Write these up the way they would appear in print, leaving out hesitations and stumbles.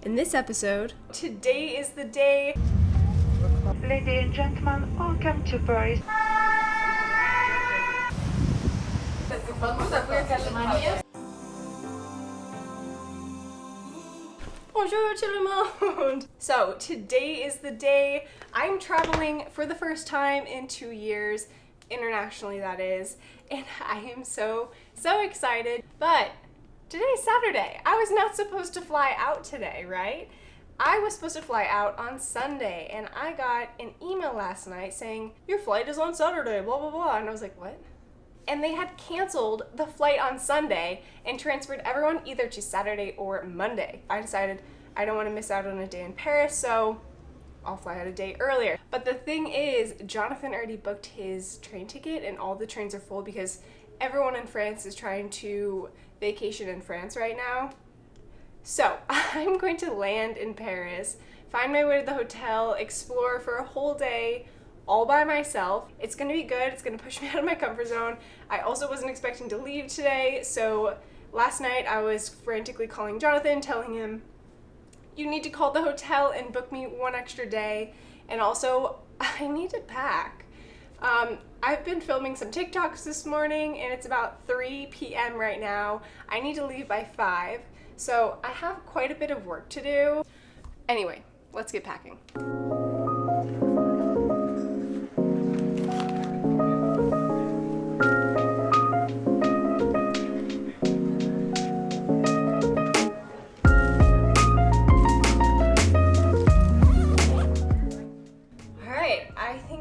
In this episode, today is the day. Ladies and gentlemen, welcome to Paris. Bonjour tout le monde! So, today is the day. I'm traveling for the first time in 2 years, internationally that is, and I am so excited. But today's Saturday. I was not supposed to fly out today, right? I was supposed to fly out on Sunday, and I got an email last night saying, your flight is on Saturday, blah, blah, blah. And I was like, what? And they had canceled the flight on Sunday and transferred everyone either to Saturday or Monday. I decided I don't want to miss out on a day in Paris, so I'll fly out a day earlier. But the thing is, Jonathan already booked his train ticket, and all the trains are full because everyone in France is trying to vacation in France right now. So I'm going to land in Paris, find my way to the hotel, explore for a whole day all by myself. It's gonna be good. It's gonna push me out of my comfort zone. I also wasn't expecting to leave today, so last night I was frantically calling Jonathan, telling him, you need to call the hotel and book me one extra day, and also I need to pack. I've been filming some TikToks this morning, and it's about 3 p.m. right now. I need to leave by 5, so I have quite a bit of work to do. Anyway, let's get packing.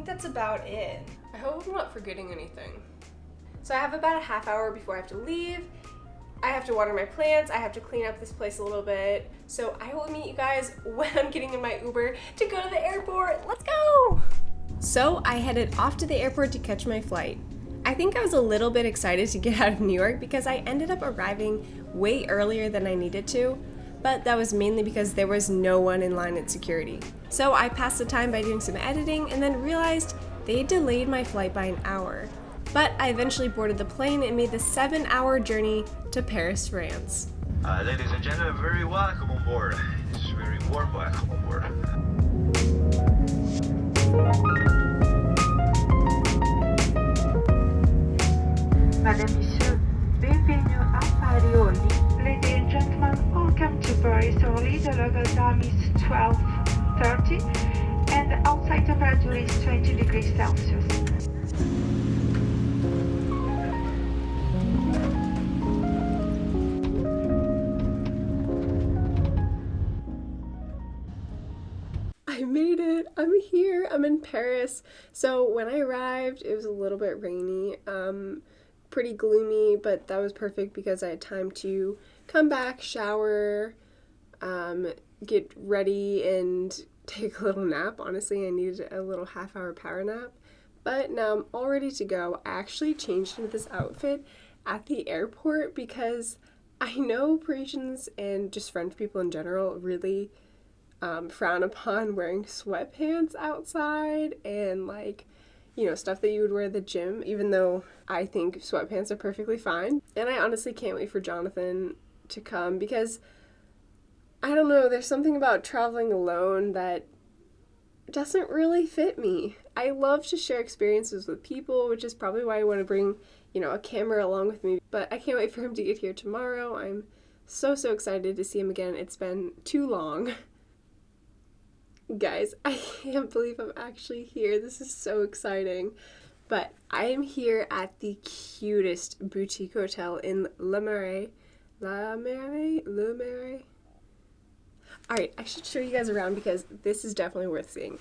That's about it. I hope I'm not forgetting anything. So I have about a half hour before I have to leave. I have to water my plants. I have to clean up this place a little bit. So I will meet you guys when I'm getting in my Uber to go to the airport. Let's go! So I headed off to the airport to catch my flight. I think I was a little bit excited to get out of New York because I ended up arriving way earlier than I needed to. But that was mainly because there was no one in line at security. So I passed the time by doing some editing and then realized they delayed my flight by an hour. But I eventually boarded the plane and made the 7-hour journey to Paris, France. Ladies and gentlemen, very welcome on board. It's very warm welcome on board. Madame, Monsieur, bienvenue à Paris Orly. Ladies and gentlemen, welcome to Paris Orly. The local time is 12:30 and the outside temperature is 20 degrees Celsius. I made it! I'm here! I'm in Paris. So when I arrived, it was a little bit rainy, pretty gloomy, but that was perfect because I had time to come back, shower, get ready, and take a little nap. Honestly, I needed a little half-hour power nap, but now I'm all ready to go. I actually changed into this outfit at the airport because I know Parisians and just French people in general really frown upon wearing sweatpants outside and stuff that you would wear at the gym, even though I think sweatpants are perfectly fine. And I honestly can't wait for Jonathan to come because I don't know, there's something about traveling alone that doesn't really fit me. I love to share experiences with people, which is probably why I want to bring, a camera along with me. But I can't wait for him to get here tomorrow. I'm so excited to see him again. It's been too long. Guys, I can't believe I'm actually here. This is so exciting. But I am here at the cutest boutique hotel in Le Marais. Le Marais? Alright, I should show you guys around because this is definitely worth seeing.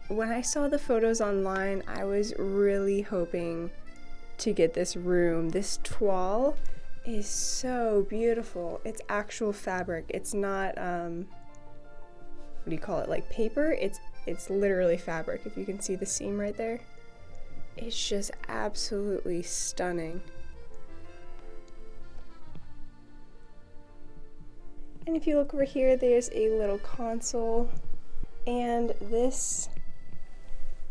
When I saw the photos online, I was really hoping to get this room. This toile is so beautiful. It's actual fabric. It's not, what do you call it, like paper? It's literally fabric, if you can see the seam right there. It's just absolutely stunning. And if you look over here, there's a little console. And this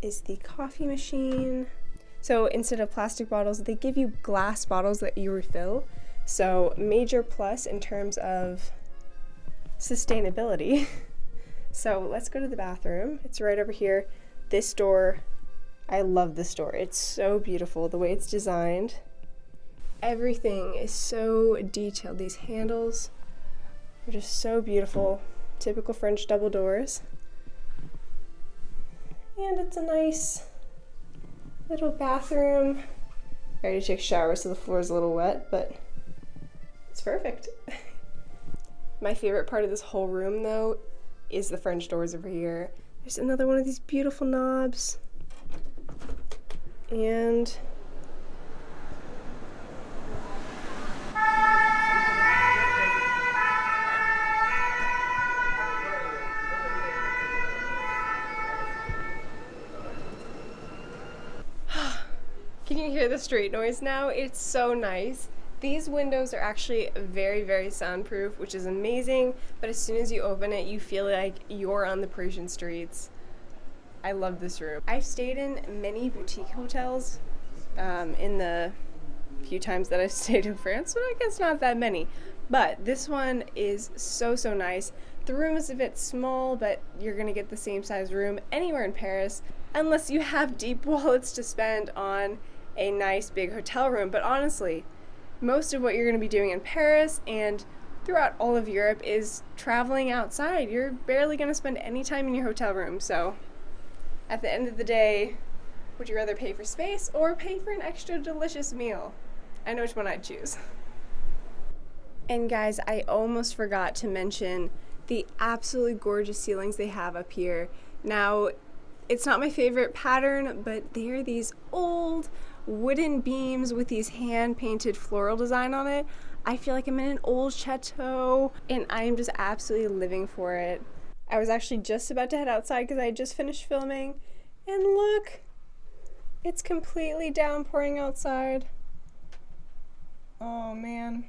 is the coffee machine. So instead of plastic bottles, they give you glass bottles that you refill. So major plus in terms of sustainability. So let's go to the bathroom. It's right over here. This door, I love this door. It's so beautiful, the way it's designed. Everything is so detailed. These handles are just so beautiful. Typical French double doors. And it's a nice little bathroom. Ready to take a shower, so the floor is a little wet, but it's perfect. My favorite part of this whole room, though, is the French doors over here. There's another one of these beautiful knobs. And can you hear the street noise now? It's so nice. These windows are actually very, very soundproof, which is amazing, but as soon as you open it, you feel like you're on the Parisian streets. I love this room. I've stayed in many boutique hotels in the few times that I've stayed in France, but I guess not that many. But this one is so, so nice. The room is a bit small, but you're gonna get the same size room anywhere in Paris, unless you have deep wallets to spend on a nice big hotel room. But honestly, most of what you're going to be doing in Paris and throughout all of Europe is traveling outside. You're barely going to spend any time in your hotel room. So at the end of the day, would you rather pay for space or pay for an extra delicious meal? I know which one I'd choose. And guys, I almost forgot to mention the absolutely gorgeous ceilings they have up here. Now, it's not my favorite pattern, but they are these old wooden beams with these hand-painted floral design on it. I feel like I'm in an old chateau, and I'm just absolutely living for it. I was actually just about to head outside because I had just finished filming, and look, it's completely downpouring outside. Oh man.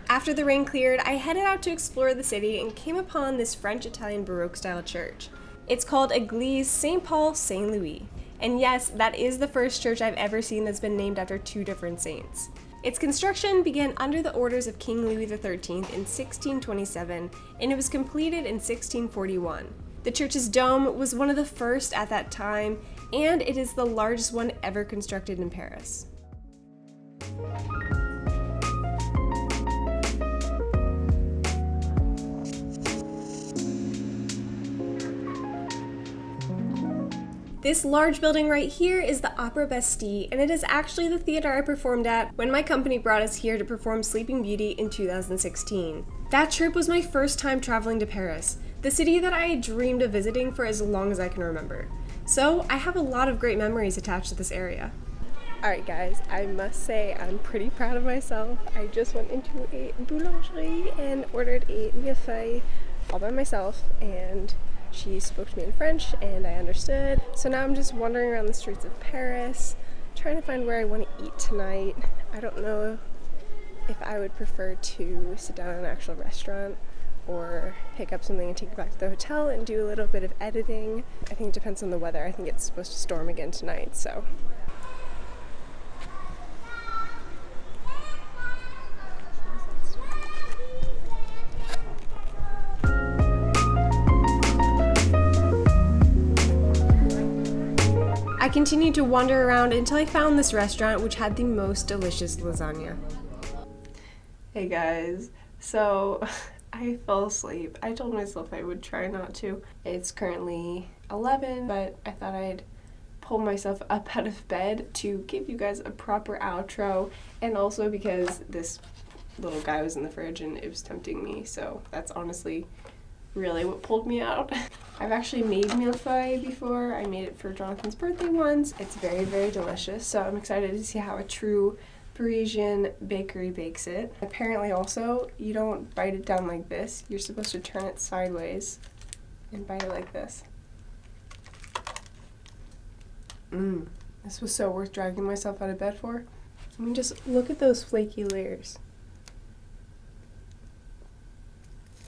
After the rain cleared, I headed out to explore the city and came upon this French-Italian Baroque-style church. It's called Eglise St. Paul Saint Louis. And yes, that is the first church I've ever seen that's been named after two different saints. Its construction began under the orders of King Louis XIII in 1627, and it was completed in 1641. The church's dome was one of the first at that time, and it is the largest one ever constructed in Paris. This large building right here is the Opera Bastille, and it is actually the theater I performed at when my company brought us here to perform Sleeping Beauty in 2016. That trip was my first time traveling to Paris, the city that I had dreamed of visiting for as long as I can remember. So I have a lot of great memories attached to this area. Alright guys, I must say I'm pretty proud of myself. I just went into a boulangerie and ordered a mille-feuille all by myself, and she spoke to me in French and I understood. So now I'm just wandering around the streets of Paris, trying to find where I want to eat tonight. I don't know if I would prefer to sit down in an actual restaurant or pick up something and take it back to the hotel and do a little bit of editing. I think it depends on the weather. I think it's supposed to storm again tonight, so. I continued to wander around until I found this restaurant, which had the most delicious lasagna. Hey guys, so I fell asleep. I told myself I would try not to. It's currently 11, but I thought I'd pull myself up out of bed to give you guys a proper outro, and also because this little guy was in the fridge and it was tempting me, so that's honestly really what pulled me out. I've actually made mille-feuille before. I made it for Jonathan's birthday once. It's very, very delicious, so I'm excited to see how a true Parisian bakery bakes it. Apparently also, you don't bite it down like this. You're supposed to turn it sideways and bite it like this. This was so worth dragging myself out of bed for. I mean, just look at those flaky layers.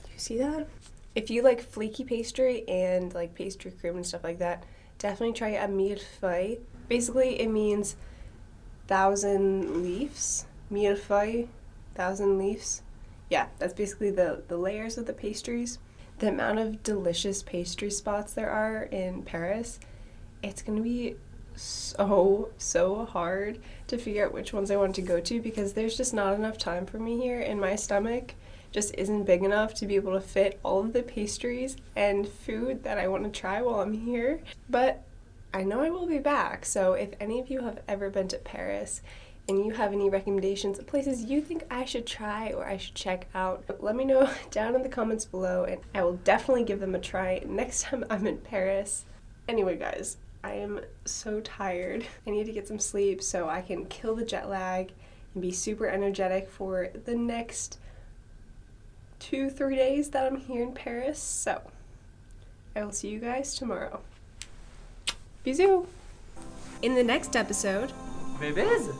Do you see that? If you like flaky pastry and like pastry cream and stuff like that, definitely try a mille-feuille. Basically, it means 1,000 leaves. Mille-feuille, 1,000 leaves. Yeah, that's basically the layers of the pastries. The amount of delicious pastry spots there are in Paris, it's gonna be so hard to figure out which ones I want to go to because there's just not enough time for me here, and my stomach just isn't big enough to be able to fit all of the pastries and food that I want to try while I'm here. But I know I will be back, so if any of you have ever been to Paris and you have any recommendations of places you think I should try or I should check out, let me know down in the comments below, and I will definitely give them a try next time I'm in Paris. Anyway, guys, I am so tired. I need to get some sleep so I can kill the jet lag and be super energetic for the next 2-3 days that I'm here in Paris. So I will see you guys tomorrow. Bisous! In the next episode, Bébés?